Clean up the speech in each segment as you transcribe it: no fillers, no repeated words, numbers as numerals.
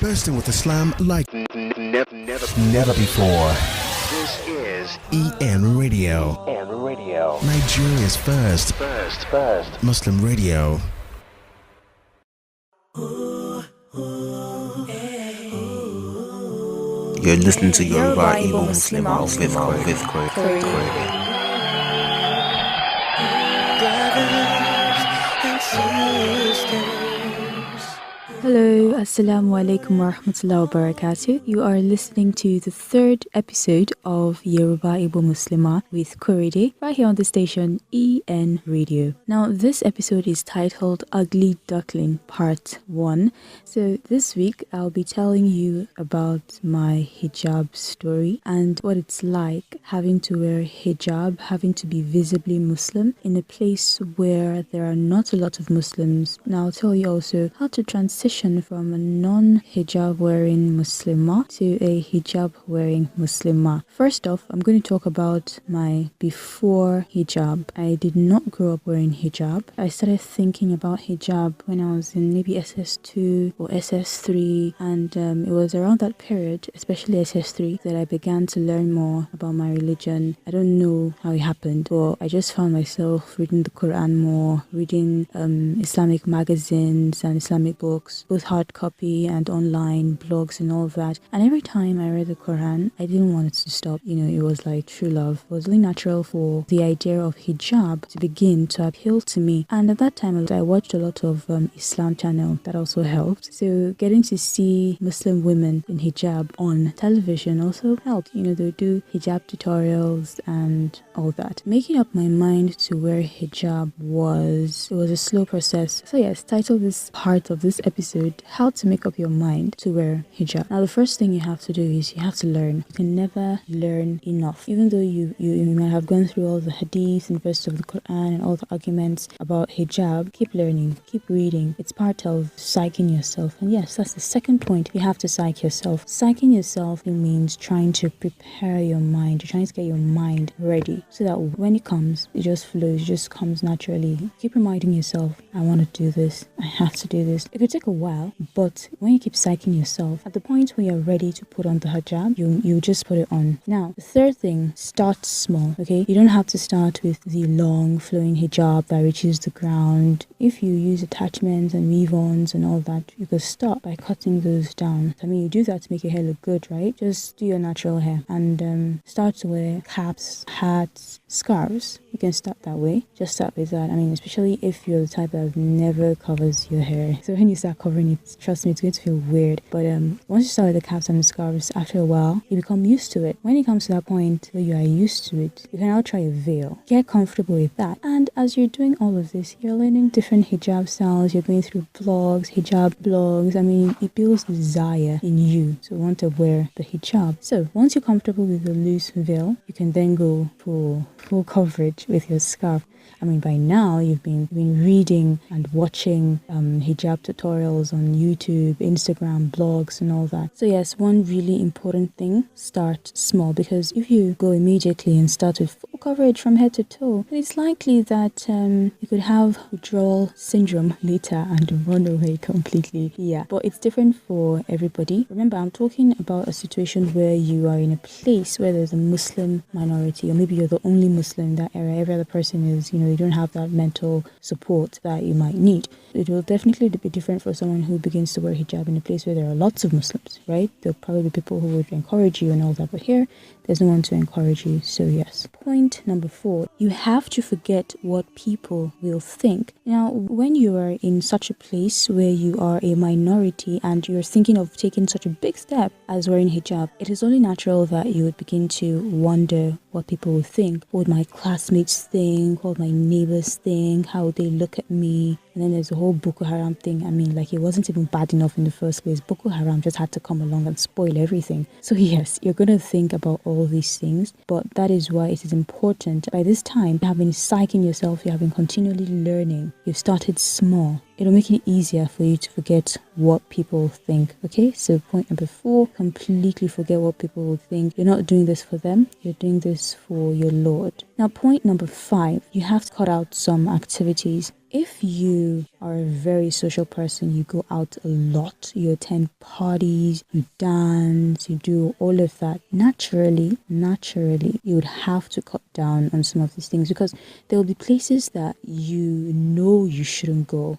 bursting with Islam like never before. This is eNRadio. Nigeria's first Muslim radio. You're listening to Yoruba Igbo Muslimah with Korean. Hello, Assalamu alaikum wa rahmatullahi wa barakatuh. You are listening to the third episode of Yoruba Igbo Muslimah with Korede, right here on the station eNRadio. Now, this episode is titled Ugly Duckling Part 1. So this week, I'll be telling you about my hijab story and what it's like having to wear hijab, having to be visibly Muslim in a place where there are not a lot of Muslims. Now, I'll tell you also how to transition from a non-hijab wearing Muslimah to a hijab wearing Muslimah. First off, I'm going to talk about my before hijab. I did not grow up wearing hijab. I started thinking about hijab when I was in maybe SS2 or SS3, and it was around that period, especially SS3, that I began to learn more about my religion. I don't know how it happened, but I just found myself reading the Quran more, reading Islamic magazines and Islamic books, both hard copy and online blogs and all of that. And every time I read the Quran, I didn't want it to stop. You know, it was like true love. It was really natural for the idea of hijab to begin to appeal to me. And at that time, I watched a lot of Islam channel. That also helped. So getting to see Muslim women in hijab on television also helped. You know, they would do hijab tutorials and all that. Making up my mind to wear hijab was a slow process. So yes, title this part of this episode, how to make up your mind to wear hijab. Now, the first thing you have to do is you have to learn. You can never learn enough. Even though you might have gone through all the hadith and verses of the Quran and all the arguments about hijab, keep learning, keep reading. It's part of psyching yourself. And yes, that's the second point. You have to psych yourself. Psyching yourself, it means trying to prepare your mind. You're trying to get your mind ready so that when it comes, it just flows, it just comes naturally. Keep reminding yourself, I want to do this. I have to do this. It could take a while, but when you keep psyching yourself, at the point where you're ready to put on the hijab, you just put it on. Now, the third thing, start small, okay? You don't have to start with the long flowing hijab that reaches the ground. If you use attachments and weave-ons and all that, you could start by cutting those down. I mean, you do that to make your hair look good, right? Just do your natural hair and start to wear caps, hats, scarves. You can start that way. Just start with that. I mean, especially if you're the type that never covers your hair. So when you start covering it, trust me, it's going to feel weird. But once you start with the caps and the scarves, after a while, you become used to it. When it comes to that point where you are used to it, you can now try a veil. Get comfortable with that. And as you're doing all of this, you're learning different hijab styles. You're going through blogs, hijab blogs. I mean, it builds desire in you to want to wear the hijab. So once you're comfortable with the loose veil, you can then go for full coverage with your scarf. I mean, by now you've been reading and watching hijab tutorials on YouTube, Instagram, blogs and all that. So yes, one really important thing, start small, because if you go immediately and start with full coverage from head to toe, then it's likely that you could have withdrawal syndrome later and run away completely. Yeah, but it's different for everybody. Remember, I'm talking about a situation where you are in a place where there's a Muslim minority, or maybe you're the only Muslim in that area. Every other person is, you don't have that mental support that you might need. It will definitely be different for someone who begins to wear hijab in a place where there are lots of Muslims, right? There'll probably be people who would encourage you and all that, but here, there's no one to encourage you, so yes. Point number 4, you have to forget what people will think. Now, when you are in such a place where you are a minority and you're thinking of taking such a big step as wearing hijab, it is only natural that you would begin to wonder what people will think. What would my classmates think? What would my neighbors think? How would they look at me? And then there's the whole Boko Haram thing. I mean, like, it wasn't even bad enough in the first place. Boko Haram just had to come along and spoil everything. So yes, you're going to think about all these things, but that is why it is important. By this time, you have been psyching yourself, you have been continually learning. You've started small. It'll make it easier for you to forget what people think, okay? So point number 4, completely forget what people will think. You're not doing this for them, you're doing this for your Lord. Now, point number 5, you have to cut out some activities if you are a very social person, you go out a lot, you attend parties, you dance, you do all of that, naturally, you would have to cut down on some of these things, because there will be places that you shouldn't go,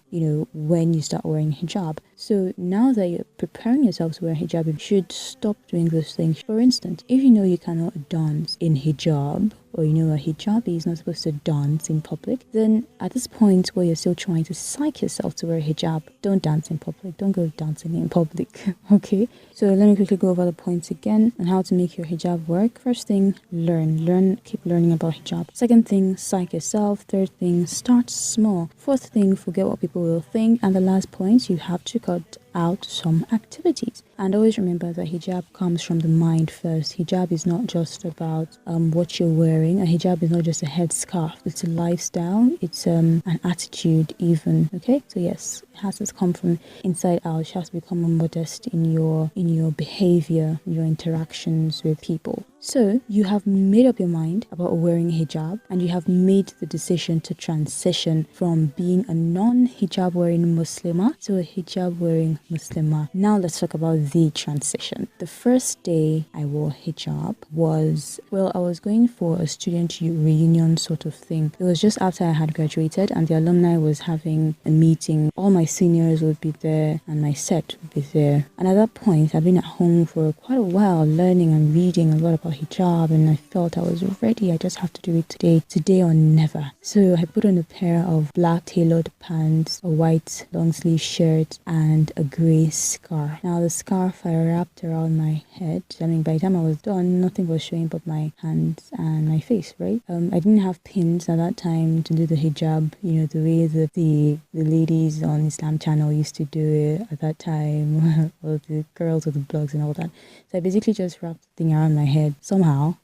when you start wearing hijab. So now that you're preparing yourself to wear hijab, you should stop doing those things. For instance, if you know you cannot dance in hijab, or a hijabi is not supposed to dance in public, then at this point where you're still trying to psych yourself to wear hijab, don't dance in public. Don't go dancing in public, okay? So let me quickly go over the points again on how to make your hijab work. First thing, learn, keep learning about hijab. Second thing, psych yourself. Third thing, start small. Fourth thing, forget what people will think. And the last point, you have to cut out some activities. And always remember that hijab comes from the mind first. Hijab is not just about what you're wearing. A hijab is not just a headscarf. It's a lifestyle. It's an attitude even. Okay? So yes, it has to come from inside out. It has to become more modest in your behavior, in your interactions with people. So you have made up your mind about wearing hijab, and you have made the decision to transition from being a non-hijab wearing Muslimah to a hijab wearing Muslimah. Now let's talk about the transition. The first day I wore hijab was, I was going for a student reunion sort of thing. It was just after I had graduated, and the alumni was having a meeting. All my seniors would be there, and my set would be there. And at that point, I'd been at home for quite a while, learning and reading a lot about hijab, and I felt I was ready. I just have to do it today or never. So I put on a pair of black tailored pants, a white long sleeve shirt, and a grey scarf. Now the scarf I wrapped around my head. By the time I was done, nothing was showing but my hands and my face, right? I didn't have pins at that time to do the hijab, the way the ladies on Islam channel used to do it at that time, or the girls with the blogs and all that. So I basically just wrapped the thing around my head somehow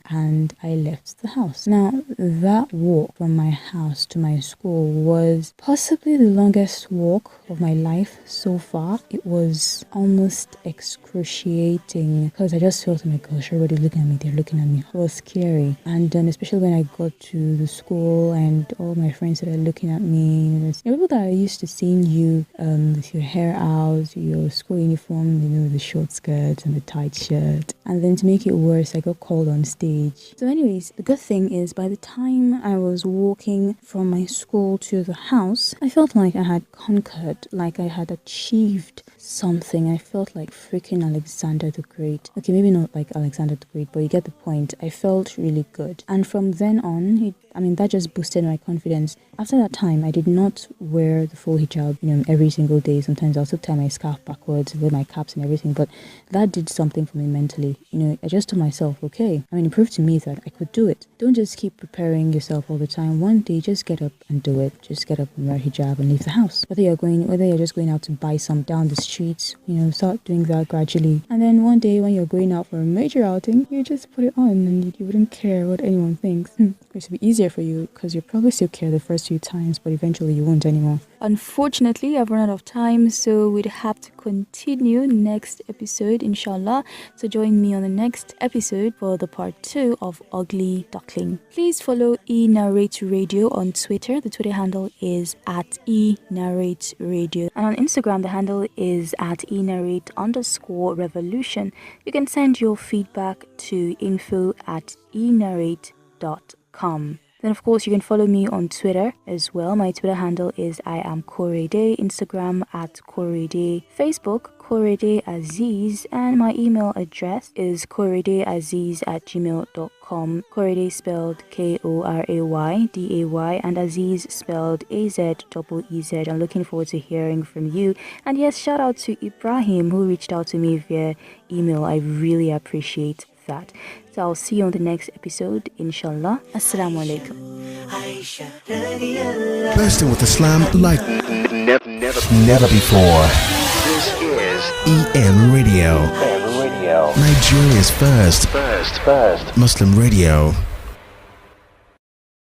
and I left the house. Now that walk from my house to my school was possibly the longest walk of my life so far. It was almost excruciating because I just felt, oh my gosh, everybody's looking at me, they're looking at me. It was scary. And then especially when I got to the school and all my friends that are looking at me, people that are used to seeing you with your hair out, your school uniform, the short skirt and the tight shirt. And then to make it worse, I got called on stage. So anyways, the good thing is by the time I was walking from my school to the house, I felt like I had conquered, like I had achieved something. I felt like freaking Alexander the Great. Okay, maybe not like Alexander the Great, but you get the point. I felt really good. And from then on, that just boosted my confidence. After that time, I did not wear the full hijab, every single day. Sometimes I also tie my scarf backwards, wear my caps and everything, but that did something for me mentally. I just told myself, okay, it proved to me that I could do it. Don't just keep preparing yourself all the time. One day, just get up and do it. Just get up and wear hijab and leave the house. Whether you're just going out to buy some down the streets, start doing that gradually. And then one day when you're going out for a major outing, you just put it on and you wouldn't care what anyone thinks. It would be easier for you because you probably still care the first few times, but eventually you won't anymore. Unfortunately, I've run out of time, so we'd have to continue next episode, inshallah. So join me on the next episode for the part 2 of Ugly Duckling. Please follow eNarrate Radio on Twitter. The Twitter handle is at eNarrate Radio. And on Instagram, the handle is at eNarrate_revolution. You can send your feedback to info@enarrate.com. Then of course you can follow me on Twitter as well. My Twitter handle is I am Korede, Instagram at Korede, Facebook Korede Aziz, and my email address is koredeaziz@gmail.com. Korede spelled Korayday and Aziz spelled AZEEZ. I'm looking forward to hearing from you. And yes, shout out to Ibrahim who reached out to me via email. I really appreciate that. So I'll see you on the next episode, inshallah. Assalamu alaikum. Bursting with Islam like never before. This is eNRadio, Nigeria's first Muslim radio.